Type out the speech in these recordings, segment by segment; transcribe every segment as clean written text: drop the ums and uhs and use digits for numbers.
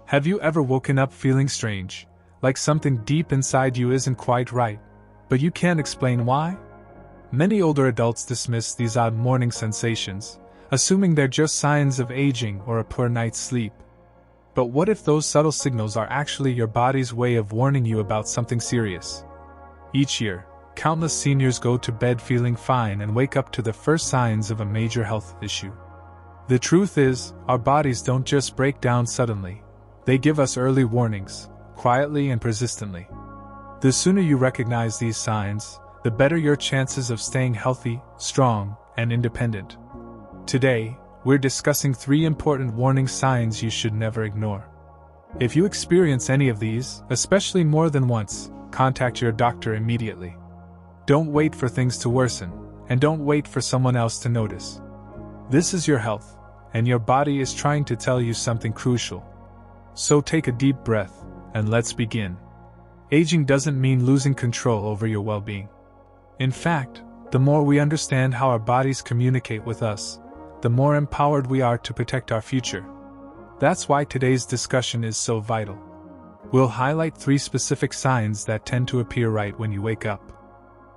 Have you ever woken up feeling strange, like something deep inside you isn't quite right, but you can't explain why? Many older adults dismiss these odd morning sensations, assuming they're just signs of aging or a poor night's sleep. But what if those subtle signals are actually your body's way of warning you about something serious? Each year, countless seniors go to bed feeling fine and wake up to the first signs of a major health issue. The truth is, our bodies don't just break down suddenly. They give us early warnings, quietly and persistently. The sooner you recognize these signs, the better your chances of staying healthy, strong, and independent. Today, we're discussing 3 important warning signs you should never ignore. If you experience any of these, especially more than once, contact your doctor immediately. Don't wait for things to worsen, and don't wait for someone else to notice. This is your health, and your body is trying to tell you something crucial. So take a deep breath, and let's begin. Aging doesn't mean losing control over your well-being. In fact, the more we understand how our bodies communicate with us, the more empowered we are to protect our future. That's why today's discussion is so vital. We'll highlight 3 specific signs that tend to appear right when you wake up.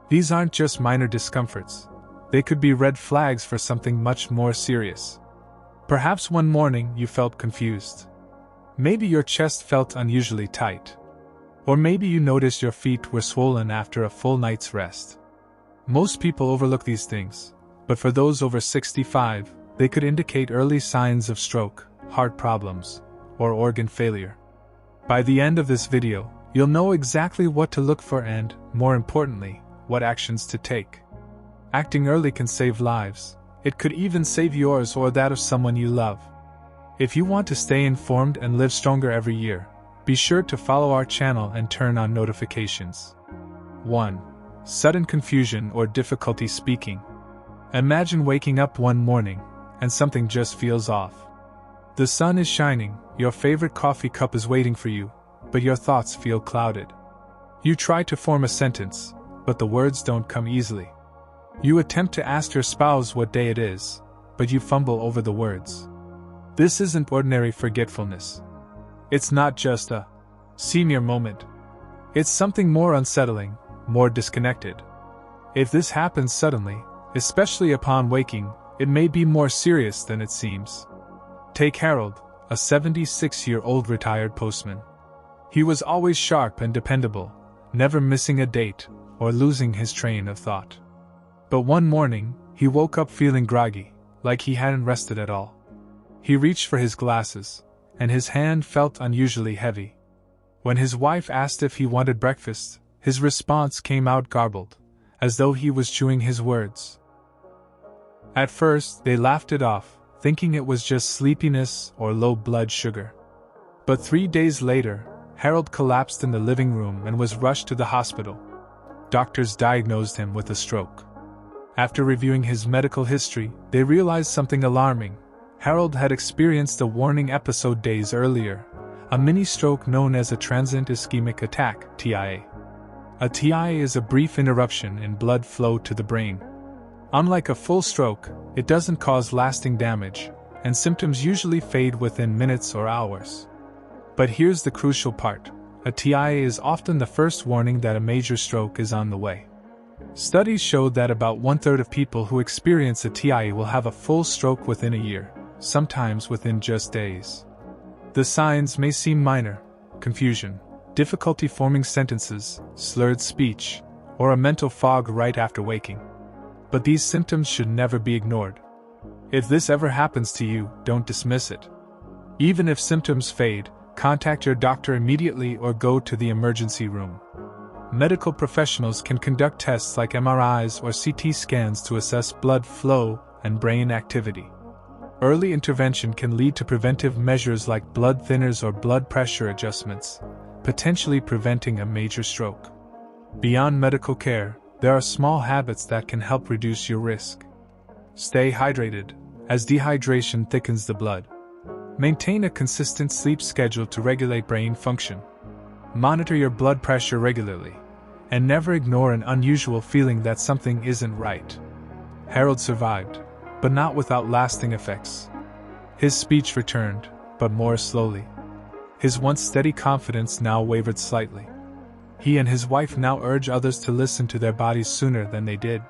These aren't just minor discomforts. They could be red flags for something much more serious. Perhaps one morning you felt confused. Maybe your chest felt unusually tight. Or maybe you noticed your feet were swollen after a full night's rest. Most people overlook these things, but for those over 65, they could indicate early signs of stroke, heart problems, or organ failure. By the end of this video, you'll know exactly what to look for and, more importantly, what actions to take. Acting early can save lives. It could even save yours or that of someone you love. If you want to stay informed and live stronger every year, be sure to follow our channel and turn on notifications. 1. Sudden confusion or difficulty speaking. Imagine waking up one morning, and something just feels off. The sun is shining, your favorite coffee cup is waiting for you, but your thoughts feel clouded. You try to form a sentence, but the words don't come easily. You attempt to ask your spouse what day it is, but you fumble over the words. This isn't ordinary forgetfulness. It's not just a senior moment. It's something more unsettling, more disconnected. If this happens suddenly, especially upon waking, it may be more serious than it seems. Take Harold, a 76-year-old retired postman. He was always sharp and dependable, never missing a date or losing his train of thought. But one morning, he woke up feeling groggy, like he hadn't rested at all. He reached for his glasses, and his hand felt unusually heavy. When his wife asked if he wanted breakfast, his response came out garbled, as though he was chewing his words. At first, they laughed it off, thinking it was just sleepiness or low blood sugar. But 3 days later, Harold collapsed in the living room and was rushed to the hospital. Doctors diagnosed him with a stroke. After reviewing his medical history, they realized something alarming. Harold had experienced a warning episode days earlier, a mini-stroke known as a transient ischemic attack, TIA. A TIA is a brief interruption in blood flow to the brain. Unlike a full stroke, it doesn't cause lasting damage, and symptoms usually fade within minutes or hours. But here's the crucial part. A TIA is often the first warning that a major stroke is on the way. Studies showed that about 1/3 of people who experience a TIA will have a full stroke within a year, sometimes within just days. The signs may seem minor: confusion, difficulty forming sentences, slurred speech, or a mental fog right after waking. But these symptoms should never be ignored. If this ever happens to you, don't dismiss it. Even if symptoms fade, contact your doctor immediately or go to the emergency room. Medical professionals can conduct tests like MRIs or CT scans to assess blood flow and brain activity. Early intervention can lead to preventive measures like blood thinners or blood pressure adjustments, potentially preventing a major stroke. Beyond medical care, there are small habits that can help reduce your risk. Stay hydrated, as dehydration thickens the blood. Maintain a consistent sleep schedule to regulate brain function. Monitor your blood pressure regularly, and never ignore an unusual feeling that something isn't right. Harold survived, but not without lasting effects. His speech returned, but more slowly. His once steady confidence now wavered slightly. He and his wife now urge others to listen to their bodies sooner than they did.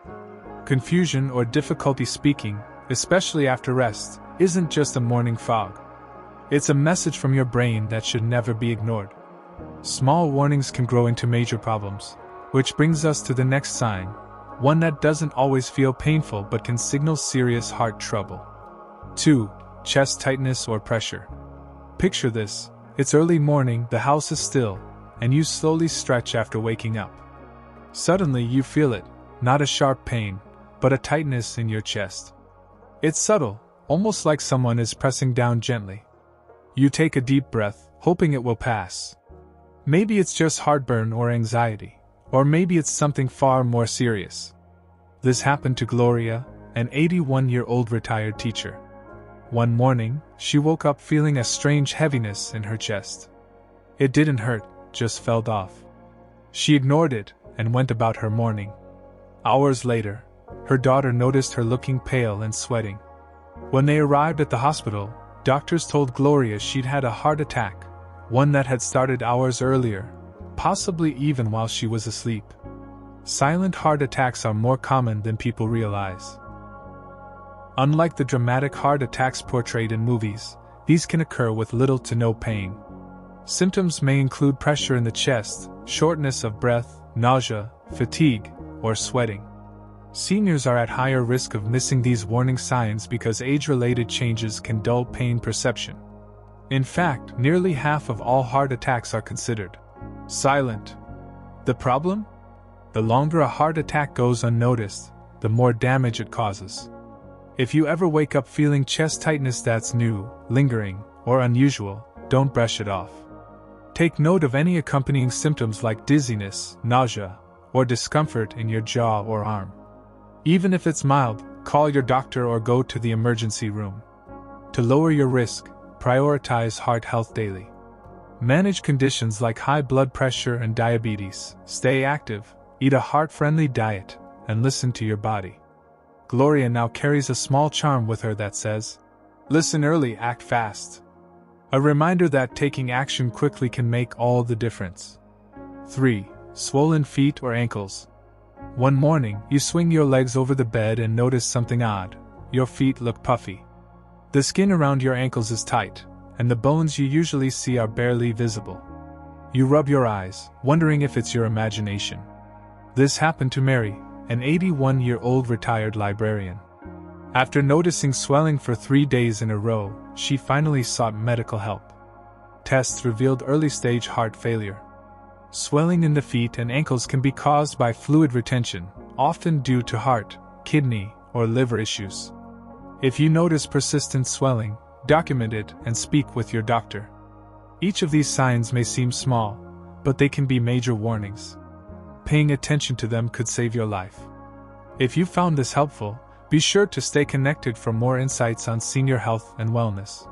Confusion or difficulty speaking, especially after rest, isn't just a morning fog. It's a message from your brain that should never be ignored. Small warnings can grow into major problems, which brings us to the next sign, one that doesn't always feel painful but can signal serious heart trouble. 2. Chest tightness or pressure. Picture this: it's early morning, the house is still, and you slowly stretch after waking up. Suddenly you feel it, not a sharp pain, but a tightness in your chest. It's subtle, almost like someone is pressing down gently. You take a deep breath, hoping it will pass. Maybe it's just heartburn or anxiety, or maybe it's something far more serious. This happened to Gloria, an 81-year-old retired teacher. One morning, she woke up feeling a strange heaviness in her chest. It didn't hurt, just felt off. She ignored it and went about her morning. Hours later, her daughter noticed her looking pale and sweating. When they arrived at the hospital, doctors told Gloria she'd had a heart attack, one that had started hours earlier, possibly even while she was asleep. Silent heart attacks are more common than people realize. Unlike the dramatic heart attacks portrayed in movies, these can occur with little to no pain. Symptoms may include pressure in the chest, shortness of breath, nausea, fatigue, or sweating. Seniors are at higher risk of missing these warning signs because age-related changes can dull pain perception. In fact, nearly half of all heart attacks are considered silent. The problem? The longer a heart attack goes unnoticed, the more damage it causes. If you ever wake up feeling chest tightness that's new, lingering, or unusual, don't brush it off. Take note of any accompanying symptoms like dizziness, nausea, or discomfort in your jaw or arm. Even if it's mild, call your doctor or go to the emergency room. To lower your risk, prioritize heart health daily. Manage conditions like high blood pressure and diabetes, stay active, eat a heart-friendly diet, and listen to your body. Gloria now carries a small charm with her that says, "Listen early, act fast." A reminder that taking action quickly can make all the difference. 3. Swollen feet or ankles. One morning, you swing your legs over the bed and notice something odd. Your feet look puffy. The skin around your ankles is tight, and the bones you usually see are barely visible. You rub your eyes, wondering if it's your imagination. This happened to Mary, an 81-year-old retired librarian. After noticing swelling for 3 days in a row, she finally sought medical help. Tests revealed early-stage heart failure. Swelling in the feet and ankles can be caused by fluid retention, often due to heart, kidney, or liver issues. If you notice persistent swelling, document it and speak with your doctor. Each of these signs may seem small, but they can be major warnings. Paying attention to them could save your life. If you found this helpful, be sure to stay connected for more insights on senior health and wellness.